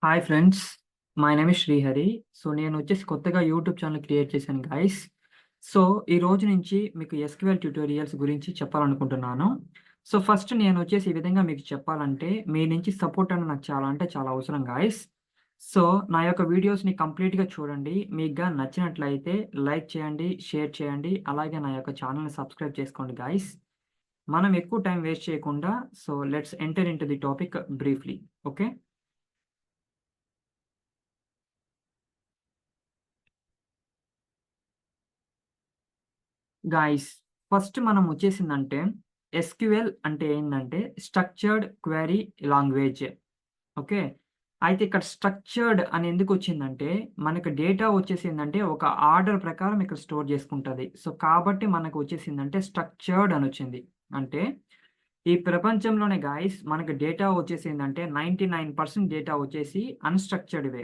Hi friends, my name is Srihari. So నేను వచ్చేసి కొత్తగా యూట్యూబ్ ఛానల్ క్రియేట్ చేశాను గైస్. సో ఈ రోజు నుంచి మీకు ఎస్క్యూఎల్ ట్యూటోరియల్స్ గురించి చెప్పాలనుకుంటున్నాను. సో ఫస్ట్ నేను వచ్చేసి ఈ విధంగా మీకు చెప్పాలంటే మీ నుంచి సపోర్ట్ అనేది నాకు చాలా అంటే చాలా అవసరం గైస్. సో నా యొక్క వీడియోస్ని కంప్లీట్గా చూడండి. మీకు నచ్చినట్లయితే లైక్ చేయండి, షేర్ చేయండి, అలాగే నా యొక్క ఛానల్ని సబ్స్క్రైబ్ చేసుకోండి గైస్. మనం ఎక్కువ టైం వేస్ట్ చేయకుండా so let's enter in to the topic briefly. Okay guys, first మనం వచ్చేసిందంటే ఎస్క్యూఎల్ అంటే ఏంటంటే స్ట్రక్చర్డ్ క్వెరీ లాంగ్వేజ్. ఓకే, అయితే ఇక్కడ స్ట్రక్చర్డ్ అని ఎందుకు వచ్చిందంటే మనకు డేటా వచ్చేసిందంటే ఒక ఆర్డర్ ప్రకారం ఇక్కడ స్టోర్ చేసుకుంటుంది. సో కాబట్టి మనకు వచ్చేసిందంటే స్ట్రక్చర్డ్ అని వచ్చింది. అంటే ఈ ప్రపంచంలోనే గాయస్ మనకు డేటా వచ్చేసిందంటే 99% డేటా వచ్చేసి unstructured way.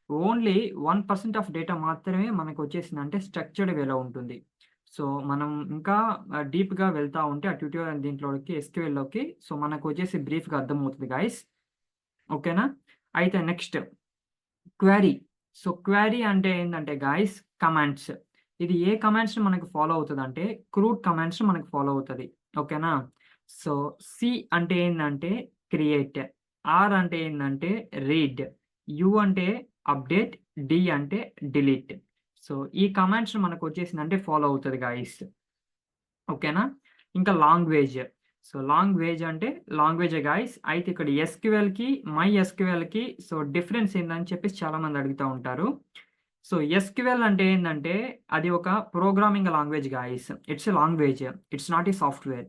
Only 1% of data మాత్రమే మనకు వచ్చేసిందంటే స్ట్రక్చర్డ్ వేలో ఉంటుంది. సో మనం ఇంకా డీప్‌గా వెళ్తా ఉంటే ఆ ట్యుటోరియల్ దీంట్లోకి ఎస్‌క్యూఎల్‌లోకి సో మనకు వచ్చేసి బ్రీఫ్‌గా అర్థమవుతది గాయ్స్. ఓకేనా? అయితే నెక్స్ట్ క్వెరీ. సో క్వెరీ అంటే ఏందంటే గాయ్స్ కమాండ్స్. ఇది ఏ కమాండ్స్‌ని మనకు ఫాలో అవుతదంటే క్రూడ్ కమాండ్స్‌ని మనకు ఫాలో అవుతది. ఓకేనా? సో సి అంటే ఏందంటే క్రియేట్, ఆర్ అంటే ఏందంటే రీడ్, యు అంటే అప్డేట్, డి అంటే డిలీట్. సో ఈ కమాండ్స్ మనకొచ్చేసిందంటే ఫాలో అవుతది గాయ్స్. ఓకేనా? ఇంకా లాంగ్వేజ్. సో లాంగ్వేజ్ అంటే లాంగ్వేజే గాయ్స్. అయితే ఇక్కడ ఎస్‌క్యూఎల్‌కి, మై ఎస్‌క్యూఎల్‌కి సో డిఫరెన్స్ ఏందని చెప్పేసి చాలామంది అడుగుతా ఉంటారు. సో ఎస్‌క్యూఎల్ అంటే ఏందంటే అది ఒక programming language guys. It's a language. It's not a software.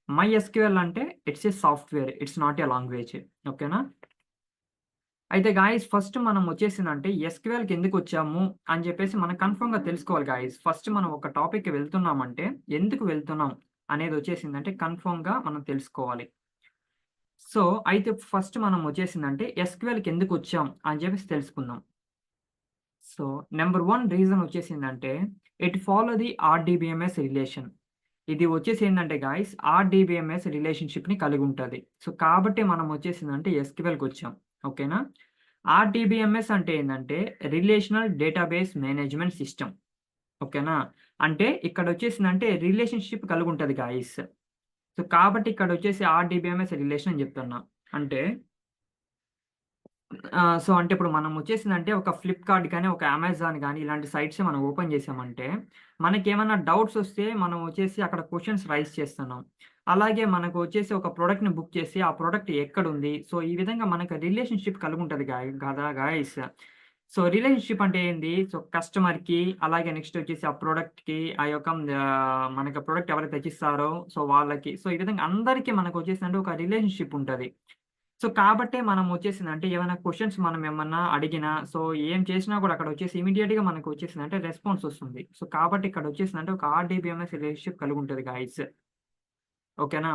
MySQL అంటే it's a software. It's not a language. ఓకేనా? అయితే గాయ్స్ ఫస్ట్ మనం వచ్చేసిందంటే ఎస్‌క్యూఎల్‌కి ఎందుకొచ్చాము అని చెప్పేసి మనం కన్ఫర్మ్‌గా తెలుసుకోవాలి గాయ్స్. ఫస్ట్ మనం ఒక టాపిక్‌కి వెళ్తున్నామంటే ఎందుకు వెళ్తున్నాం అనేదొచ్చేసిందంటే కన్ఫర్మ్‌గా మనం తెలుసుకోవాలి. సో అయితే ఫస్ట్ మనం వచ్చేసిందంటే ఎస్‌క్యూఎల్‌కి ఎందుకొచ్చాం అని చెప్పేసి తెలుసుకుందాం. సో నంబర్ 1 రీజన్ వచ్చేసిందంటే it follow the RDBMS relation. ఇది వచ్చేసి ఏందంటే గాయ్స్ ఆర్‌డీబీఎంఎస్ రిలేషన్‌షిప్‌ని కలిగుంటది. సో కాబట్టి మనం వచ్చేసిందంటే ఎస్‌క్యూఎల్‌కొచ్చాం. ఓకేనా? ఆర్‌డీబీఎంఎస్ అంటే ఏందంటే రిలేషనల్ డేటాబేస్ మేనేజ్‌మెంట్ సిస్టమ్. ఓకేనా? అంటే ఇక్కడొచ్చేసిందంటే రిలేషన్‌షిప్ కలిగుంటది గాయ్స్. సో కాబట్టి ఇక్కడొచ్చేసి ఆర్‌డీబీఎంఎస్ రిలేషన్ అని చెప్తున్నా. అంటే సో, అంటే ఇప్పుడు మనం వచ్చేసిందంటే ఒక ఫ్లిప్‌కార్ట్ గాని, ఒక అమెజాన్ గాని ఇలాంటి సైట్స్ మనం ఓపెన్ చేసామంటే, మనకేమన్నా డౌట్స్ వస్తే మనం వచ్చేసి అక్కడ క్వెషన్స్ రైజ్ చేస్తున్నాం. అలాగే మనకు వచ్చేసి ఒక ప్రొడక్ట్‌ని బుక్ చేసి, ఆ ప్రొడక్ట్ ఎక్కడుంది? సో, ఈ విధంగా మనకు రిలేషన్‌షిప్ కలిగుంటది కదా గైస్. సో, రిలేషన్‌షిప్ అంటే ఏంది? సో, కస్టమర్‌కి అలాగే నెక్స్ట్ వచ్చేసి ఆ ప్రొడక్ట్‌కి ఆ యొక్క మనకు ప్రొడక్ట్ ఎవరైతే తెచ్చిస్తారో సో, వాళ్ళకి. సో, ఈ విధంగా అందరికి మనకొచ్చేసిందంటే ఒక రిలేషన్‌షిప్ ఉంటది. సో, కాబట్టే మనం వచ్చేసిందంటే ఏమైనా క్వెషన్స్ మనం ఏమన్నా అడిగినా, సో, ఏం చేసినా కూడా అక్కడొచ్చేసి ఇమ్మీడియేట్‌గా మనకొచ్చేసిందంటే రెస్పాన్స్ ఒస్తుంది. సో, కాబట్టి ఇక్కడొచ్చేసిందంటే ఒక ఆర్‌డీబీఎంఎస్ రిలేషన్‌షిప్ కలిగుంటది గైస్. ఓకేనా?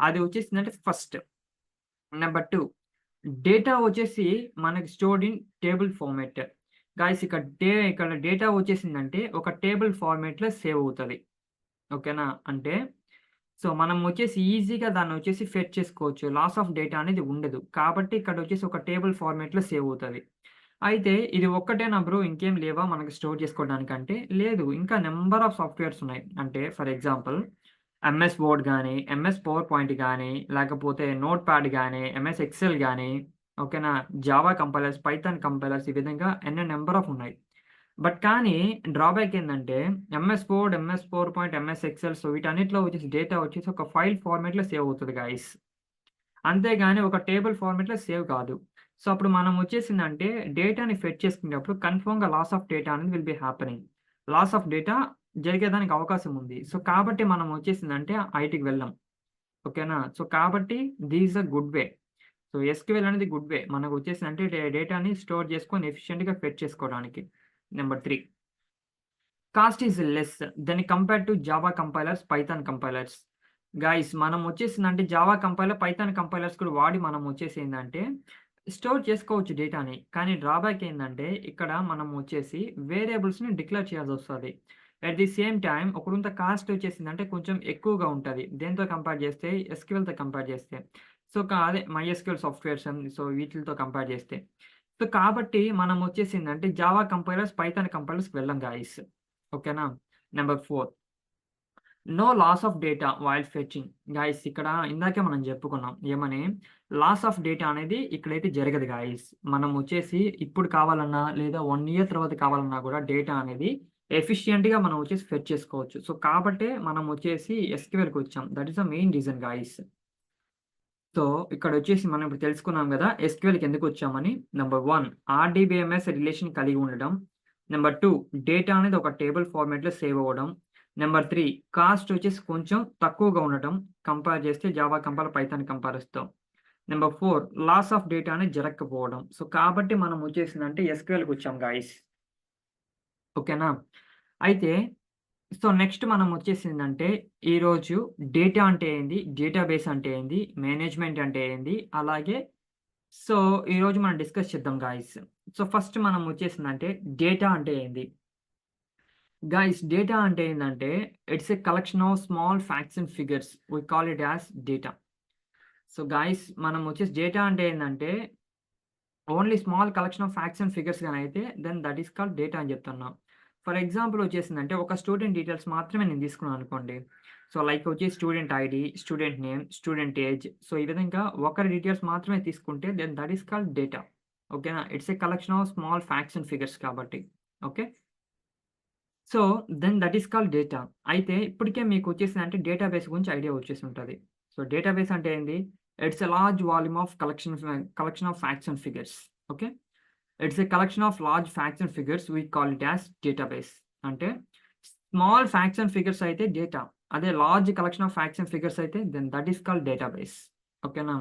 అది వచ్చేసిందంటే ఫస్ట్. నంబర్ 2 డేటా వచ్చేసి మనకి stored in table format. Guys ఇక్కడ డేటా వచ్చేసిందంటే ఒక టేబుల్ ఫార్మాట్‌లో సేవ్ అవుతది. ఓకేనా? అంటే సో, మనం వచ్చేసి ఈజీగా దాన్నొచ్చేసి ఫెచ్ చేసుకోవచ్చు. లాస్ ఆఫ్ డేటా అనేది ఉండదు. కాబట్టి ఇక్కడొచ్చేసి ఒక టేబుల్ ఫార్మాట్‌లో సేవ్ అవుతది. అయితే ఇది ఒక్కటేనా బ్రో ఇంకేం లేవా మనకు స్టోర్ చేసుకోవడానికంటే, లేదు. ఇంకా నంబర్ ఆఫ్ సాఫ్ట్‌వేర్స్ ఉన్నాయి. అంటే ఫర్ ఎగ్జాంపుల్ ఎంఎస్ వర్డ్ గాని, ఎంఎస్ పవర్ పాయింట్ గాని, లేకపోతే నోట్‌ప్యాడ్ గాని, ఎంఎస్ ఎక్సెల్ గాని, ఓకేనా? జావా కంపైలర్స్, పైథాన్ కంపైలర్స్ ఈ విధంగా నంబర్ ఆఫ్ ఉన్నాయి. బట్ కానీ డ్రాబ్యాక్ ఏందంటే MS word, MS power point, MS Excel so వీటన్నిటిలో వచ్చేసి డేటా వచ్చేసి ఒక ఫైల్ ఫార్మాట్‌లో సేవ్ అవుతది గైస్. అంతేగాని ఒక టేబుల్ ఫార్మాట్‌లో సేవ్ కాదు. సో, అప్పుడు మనం వచ్చేసిందంటే డేటాని ఫెచ్ చేసుకునేటప్పుడు కన్ఫర్మ్‌గా లాస్ ఆఫ్ డేటా అనేది will be happening. Loss of data జరిగేదానికి అవకాశం ఉంది. సో, కాబట్టి మనం వచ్చేసిందంటే ఐటీకి వెళ్ళం. ఓకేనా? సో, కాబట్టి this is a good way. So, SQL అనేది గుడ్ వే. మనకొచ్చేసిందంటే డేటాని స్టోర్ చేసుకొని ఎఫిషియంట్‌గా ఫెచ్ చేసుకోవడానికి. Number 3 cost is less than compared to Java compilers, Python compilers. Guys మనం వచ్చేసిందంటే జావా కంపైలర్, పైథాన్ కంపైలర్స్ కూడా వాడి మనం వచ్చేసి స్టోర్ చేసుకోవచ్చు డేటాని. కానీ డ్రాబ్యాక్ ఏందంటే ఇక్కడ మనం వచ్చేసి వేరియబుల్స్‌ని డిక్లేర్ చేయాల్సొస్తది. అట్ ది సేమ్ టైమ్ ఒకటుంత కాస్ట్ వచ్చేసిందంటే కొంచెం ఎక్కువగా ఉంటది. దేనితో కంపేర్ చేస్తే ఎస్‌క్యూఎల్‌తో కంపేర్ చేస్తే. సో, అదే మైఎస్‌క్యూఎల్ సాఫ్ట్‌వేర్స్ సో వీటిలతో కంపేర్ చేస్తే. సో, కాబట్టి మనం వచ్చేసిందంటే జావా కంపైలర్స్, పైథాన్ కంపైలర్స్‌కి వెళ్ళం గాయ్స్. ఓకేనా? Number 4 no loss of data while fetching. Guys ఇక్కడ ఇందాకే మనం జెప్పుకున్నాం. ఏమని? లాస్ ఆఫ్ డేటా అనేది ఇక్కడైతే జరగదు గాయ్స్. మనం వచ్చేసి ఇప్పుడు కావాలన్నా లేదా 1 ఇయర్ తర్వాత కావాలన్నా గూడా డేటా అనేది ఎఫిషియంట్‌గా మనం వచ్చేసి ఫెచ్ చేసుకోవచ్చు. సో, కాబట్టే మనం వచ్చేసి ఎస్‌క్యూఎల్‌కొచ్చాం. That is the main reason guys. So, ఇక్కడొచ్చేసి మనం ఇప్పుడు తెలుసుకున్నాం గదా! ఎస్‌క్యూఎల్‌కి ఎందుకొచ్చామని. నంబర్ 1 ఆర్‌డీబీఎంఎస్ రిలేషన్ కలిగి ఉండడం. నంబర్ 2 డేటా అనేది ఒక టేబుల్ ఫార్మాట్‌లో సేవ్ అవ్వడం. నంబర్ 3 కాస్ట్ వచ్చేసి కొంచెం తక్కువగా ఉండటం. కంపేర్ చేస్తే జావా కంపేర్ పైథాన్ కంపారిస్‌తో. నంబర్ 4 లాస్ ఆఫ్ డేటా అనేది జరగకపోవడం. సో, కాబట్టి మనం వచ్చేసిందంటే ఎస్‌క్యూఎల్‌కొచ్చాం గాయ్స్. ఓకేనా? అయితే సో, నెక్స్ట్ మనం వచ్చేసిందంటే ఈరోజు డేటా అంటే ఏంది? డేటాబేస్ అంటే ఏంది? మేనేజ్‌మెంట్ అంటే ఏంది? అలాగే సో, ఈరోజు మనం డిస్కస్ చేద్దాం గాయ్స్. సో, ఫస్ట్ మనం వచ్చేసిందంటే డేటా అంటే ఏంది? గాయ్స్ డేటా అంటే ఏందంటే it's a collection of small facts and figures. We call it as data. So, guys మనం వచ్చేసి డేటా అంటే ఏందంటే only small collection of facts and figures గానైతే then that is called data అని చెప్తున్నాం. ఫర్ ఎగ్జాంపుల్ వచ్చేసిందంటే ఒక స్టూడెంట్ డీటెయిల్స్ మాత్రమే నేను తీసుకున్నాను అనుకోండి. సో, లైక్ వచ్చేసి student ID, student name, student age. So, ఈ విధంగా ఒకరి డీటెయిల్స్ మాత్రమే తీసుకుంటే then that is called data. ఓకేనా? It's a collection of small facts and figures కాబట్టి. Okay. So, then that is called data. అయితే ఇప్పటికే మీకు వచ్చేసిందంటే డేటాబేస్ గురించి ఐడియా వచ్చేసుంటది. సో, డేటాబేస్ అంటే ఏంది? It's a large volume of collection of facts and figures. Okay. It's a collection of large facts and figures we call it as database. అంటే small facts and figures అయితే data. అదే large collection of facts and figures అయితే then that is called database. ఓకేనా?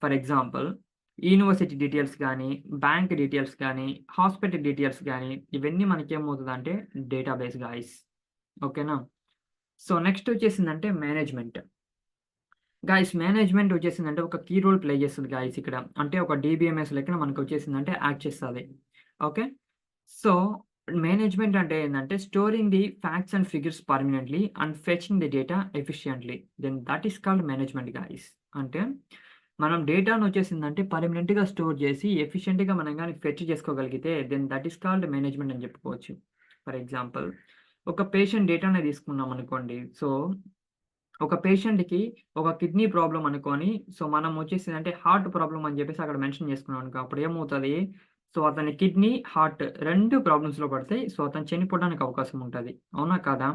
For example university details గానీ, bank details గానీ, hospital details గానీ, ఇవన్నీ మనకేమవుతదంటే డేటాబేస్ గాయ్స్. ఓకేనా? సో, నెక్స్ట్ వచ్చేసిందంటే మేనేజ్‌మెంట్. గాయ్స్ మేనేజ్‌మెంట్ వచ్చేసిందంటే ఒక కీ రోల్ ప్లే చేస్తది గాయ్స్ ఇక్కడ. అంటే ఒక డీబీఎంఎస్ లెక్కన మనకొచ్చేసిందంటే యాక్ట్ చేస్తది. ఓకే. సో, మేనేజ్‌మెంట్ అంటే ఏందంటే storing the facts and figures permanently and fetching the data efficiently. Then that is called management guys. అంటే మనం డేటానొచ్చేసిందంటే పర్మనెంట్‌గా స్టోర్ చేసి ఎఫిషియంట్‌గా మనం గాని ఫెచ్ చేసుకోగలిగితే then that is called management అని చెప్పుకోవచ్చు. ఫర్ ఎగ్జాంపుల్ ఒక పేషెంట్ డేటానే తీసుకున్నామనుకోండి. సో, ఒక పేషెంట్‌కి ఒక కిడ్నీ ప్రాబ్లమ్ అనుకోని, సో, మనం వచ్చేసిందంటే హార్ట్ ప్రాబ్లమ్ అని చెప్పేసి అక్కడ మెన్షన్ చేసుకున్నాం అనుకో. అప్పుడు ఏమవుతది? సో, అతని కిడ్నీ, హార్ట్ 2 ప్రాబ్లమ్స్‌లో పడతాయి. సో, అతను చనిపోవడానికి అవకాశం ఉంటది. అవునా? కాదా?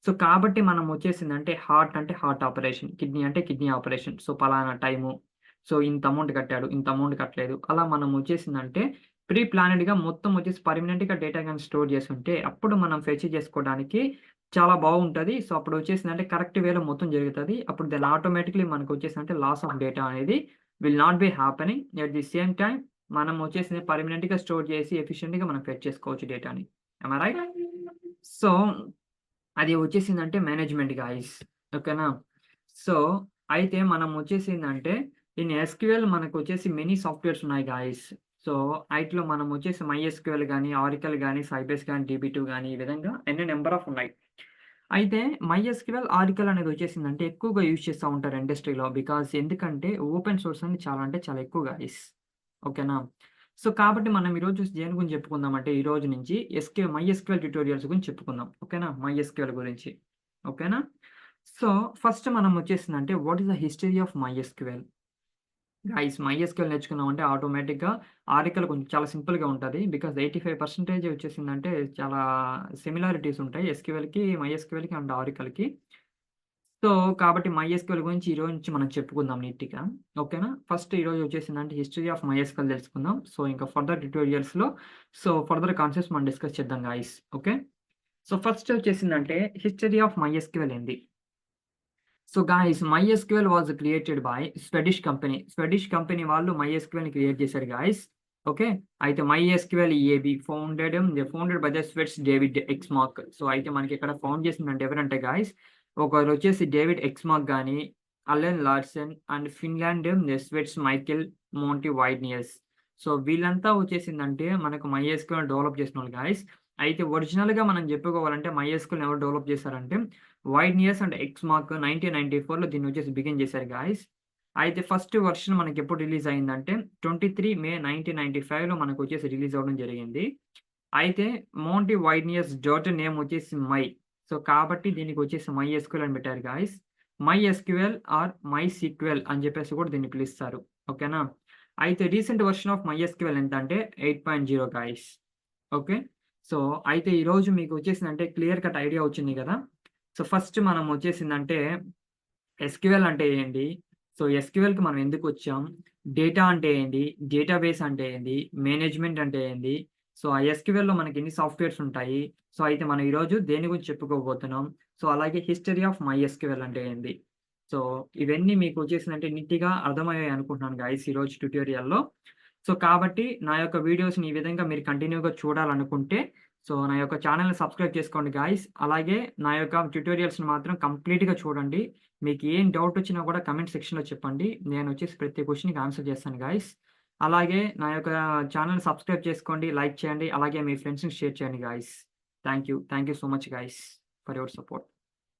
సో, కాబట్టి మనం వచ్చేసిందంటే హార్ట్ అంటే హార్ట్ ఆపరేషన్, కిడ్నీ అంటే కిడ్నీ ఆపరేషన్. సో, పలానా టైము, సో, ఇంత అమౌంట్ కట్టాడు, ఇంత అమౌంట్ కట్టలేదు. అలా మనం వచ్చేసిందంటే ప్రీ ప్లానెడ్‌గా మొత్తం వచ్చేసి పర్మనెంట్‌గా డేటా గాని స్టోర్ చేసుంటే అప్పుడు మనం ఫెచ్ చేసుకోవడానికి చాలా బాగుంటది. సో, అప్పుడొచ్చేసిందంటే కరెక్ట్ వేలో మొత్తం జరుగుతది. అప్పుడు దెన్ ఆటోమేటిక్‌లీ మనకొచ్చేసిందంటే లాస్ ఆఫ్ డేటా అనేది will not be happening. At the same time మనం వచ్చేసింది పర్మనెంట్‌గా స్టోర్ చేసి ఎఫిషియంట్‌గా మనం ఫెచ్ చేసుకోవచ్చు డేటాని. Am I right? సో, అది వచ్చేసిందంటే మేనేజ్‌మెంట్ గాయ్స్. ఓకేనా? సో, అయితే మనం వచ్చేసిందంటే ఇన్ ఎస్‌క్యూఎల్ మనకొచ్చేసి మెనీ సాఫ్ట్‌వేర్స్ ఉన్నాయి గాయ్స్. సో, ఆయిట్లో మనం వచ్చేసి మైఎస్‌క్యూఎల్ గాని, ఆరికల్ గాని, సైబేస్ గాని, డీబీ2 గాని ఈ విధంగా ఎన్ని నంబర్ ఆఫ్ ఉన్నాయి. అయితే మైఎస్‌క్యూఎల్, ఆరికల్ అనేదొచ్చేసిందంటే ఎక్కువగా యూజ్ చేస్తా ఉంటారు ఇండస్ట్రీలో. బికాజ్ ఎందుకంటే ఓపెన్ సోర్స్ అనేది చాలా అంటే చాలా ఎక్కువ గైస్. ఓకేనా? సో, కాబట్టి మనం ఈరోజు దేని గురించి చెప్పుకుందామంటే ఈ రోజు నుంచి మైఎస్‌క్యూఎల్ ట్యుటోరియల్స్ గురించి చెప్పుకుందాం. ఓకేనా? మైఎస్‌క్యూఎల్ గురించి. ఓకేనా? సో, ఫస్ట్ మనం వచ్చేసిందంటే what is the history of MySQL? Guys MySQL నేర్చుకున్నామంటే ఆటోమేటిక్‌గా ఆరికల్ కొంచెం చాలా సింపుల్‌గా ఉంటది. బికాజ్ 85% వచ్చేసిందంటే చాలా సిమిలారిటీస్ ఉంటాయి. ఎస్‌క్యూఎల్‌కి, మైఎస్‌క్యూఎల్‌కి అండ్ ఆరికల్‌కి. సో, కాబట్టి మైఎస్‌క్యూఎల్ గురించి ఈరోజు నుంచి మనం చెప్పుకుందాం నీట్‌గా. ఓకేనా? ఫస్ట్ ఈరోజు వచ్చేసిందంటే హిస్టరీ ఆఫ్ మైఎస్‌క్యూఎల్ తెలుసుకుందాం. సో, ఇంకా ఫర్దర్ ట్యుటోరియల్స్‌లో ఫర్దర్ కాన్సెప్ట్స్ మనం డిస్కస్ చేద్దాం గైస్. ఓకే? సో, ఫస్ట్ వచ్చేసిందంటే హిస్టరీ ఆఫ్ మైఎస్‌క్యూఎల్ ఏంది? So, guys MySQL was created by Swedish company. Swedish company వాళ్ళు మైఎస్‌క్యూఎల్‌ని క్రియేట్ చేశారు గైస్. ఓకే. అయితే MySQL AB founded by the Swedes David Axmark. So, అయితే మనకిక్కడ ఫౌండ్ చేసిందంటే ఎవరంటే గైస్ ఒకరొచ్చేసి డేవిడ్ ఎక్స్‌మార్క్ గాని, Allan Larsson and Finland Swedes Michael Monty Widenius. So, వీళ్ళంతా వచ్చేసిందంటే మనకు మైఎస్‌క్యూఎల్ డెవలప్ చేసినోళ్ళు గైస్. అయితే ఒరిజినల్‌గా మనం చెప్పుకోవాలంటే మైఎస్‌క్యూఎల్‌ని ఎవరు డెవలప్ చేశారంటే వైడ్నియస్ అండ్ ఎక్స్‌మార్క్ 1994లో దీన్నొచ్చేసి బిగిన్ చేశారు గైస్. అయితే ఫస్ట్ వెర్షన్ మనకెప్పుడు రిలీజ్ అయిందంటే 23 మే 1995లో మనకొచ్చేసి రిలీజ్ అవ్వడం జరిగింది. అయితే మోంటీ వైడ్నియస్ డాటర్ నేమ్ వచ్చేసి మై. సో, కాబట్టి దీనికొచ్చేసి మైఎస్‌క్యూఎల్ అని పెట్టారు గాయ్స్. మైఎస్‌క్యూఎల్ ఆర్ మైసీక్వెల్ అని చెప్పేసి కూడా దీన్ని పిలుస్తారు. ఓకేనా? అయితే రీసెంట్ వెర్షన్ ఆఫ్ మైఎస్‌క్యూఎల్ ఎంతంటే 8.0 గాయ్స్. ఓకే. సో, అయితే ఈరోజు మీకు వచ్చేసిందంటే క్లియర్ కట్ ఐడియా వచ్చింది గదా! సో, ఫస్ట్ మనం వచ్చేసిందంటే ఎస్‌క్యూఎల్ అంటే ఏంటి? సో, ఎస్‌క్యూఎల్‌కి మనం ఎందుకొచ్చాం? డేటా అంటే ఏంటి? డేటాబేస్ అంటే ఏంటి? మేనేజ్‌మెంట్ అంటే ఏంటి? సో, ఆ ఎస్‌క్యూఎల్‌లో మనకెన్ని సాఫ్ట్‌వేర్స్ ఉంటాయి? సో, అయితే మనం ఈరోజు దేని గురించి చెప్పుకోబోతున్నాం? సో, అలాగే హిస్టరీ ఆఫ్ మైఎస్‌క్యూఎల్ అంటే ఏంది? సో, ఇవన్నీ మీకు వచ్చేసిందంటే నీట్‌గా అర్థమయ్యాయి అనుకుంటున్నాను గైస్ ఈరోజు ట్యుటోరియల్‌లో. సో, కాబట్టి నా యొక్క వీడియోస్‌ని ఈ విధంగా మీరు కంటిన్యూ‌గా చూడాలనుకుంటే సో, నా యొక్క ఛానెల్‌ని సబ్స్క్రైబ్ చేసుకోండి గాయ్స్. అలాగే నా యొక్క ట్యుటోరియల్స్‌ని మాత్రం కంప్లీట్‌గా చూడండి. మీకు ఏం డౌటొచ్చినా కూడా కామెంట్ సెక్షన్‌లో చెప్పండి. నేనొచ్చేసి ప్రతి క్వెషన్‌కి ఆన్సర్ చేస్తాను గాయ్స్. అలాగే నా యొక్క ఛానెల్‌ని సబ్స్క్రైబ్ చేసుకోండి, లైక్ చేయండి. అలాగే మీ ఫ్రెండ్స్‌కి షేర్ చేయండి guys. Thank you. Thank you so much guys for your support.